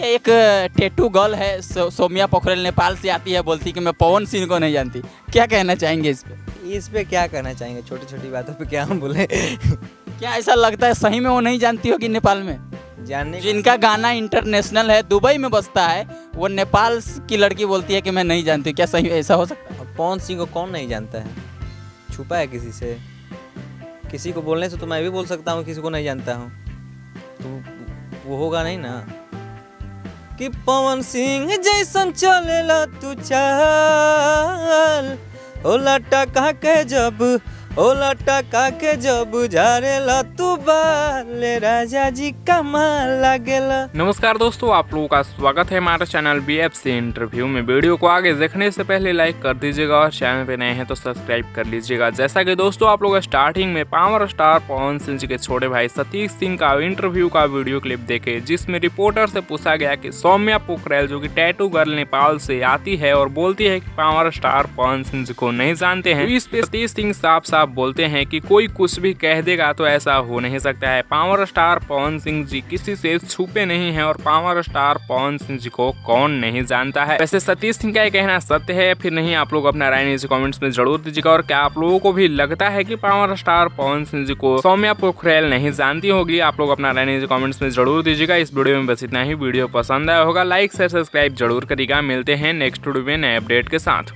ये एक tattoo girl है सौम्या पोखरेल, नेपाल से आती है, बोलती कि मैं पवन सिंह को नहीं जानती। क्या कहना चाहेंगे इस पे? क्या कहना चाहेंगे, छोटी छोटी बातों पे क्या हम बोले। क्या ऐसा लगता है सही में वो नहीं जानती होगी नेपाल में? जानने जिनका गाना इंटरनेशनल है, दुबई में बसता है, वो नेपाल की लड़की बोलती है कि मैं नहीं जानती। क्या सही ऐसा हो सकता है? पवन सिंह को कौन नहीं जानता है? छुपा है किसी से? किसी को बोलने से तो मैं भी बोल सकता हूँ किसी को नहीं जानता हूँ, तो वो होगा नहीं ना कि पवन सिंह जैसन चलेला तू चल, ओला टका के जब झारेला तू बाल, राजा जी कमाल लागेला। नमस्कार दोस्तों, आप लोगों का स्वागत है हमारे चैनल BFC इंटरव्यू में। वीडियो को आगे देखने से पहले लाइक कर दीजिएगा और चैनल पे नए हैं तो सब्सक्राइब कर लीजिएगा। जैसा कि दोस्तों आप लोग स्टार्टिंग में पावर स्टार पवन सिंह जी के छोटे भाई सतीश सिंह का इंटरव्यू का वीडियो क्लिप देखे, जिसमें रिपोर्टर से पूछा गया कि सौम्या पोखरेल जो कि टैटू गर्ल नेपाल से आती है और बोलती है कि पावर स्टार पवन सिंह जी को नहीं जानते हैं, तो इस पे सतीश सिंह साफ साफ बोलते हैं कि कोई कुछ भी कह देगा तो ऐसा हो नहीं सकता है। पावर स्टार पवन सिंह जी किसी से छुपे नहीं हैं और पावर स्टार पवन सिंह जी को कौन नहीं जानता है। वैसे सतीश सिंह का ये कहना सत्य है फिर नहीं, आप लोग अपना राय नीचे कमेंट्स में जरूर दीजिएगा। और क्या आप लोगों को भी लगता है कि पावर स्टार पवन सिंह जी को सौम्या पोखरेल नहीं जानती होगी? आप लोग अपना राय नीचे कमेंट्स में जरूर दीजिएगा। इस वीडियो में बस इतना ही। वीडियो पसंद आया होगा लाइक शेयर सब्सक्राइब जरूर करिएगा। मिलते हैं नेक्स्ट वीडियो में नए अपडेट के साथ।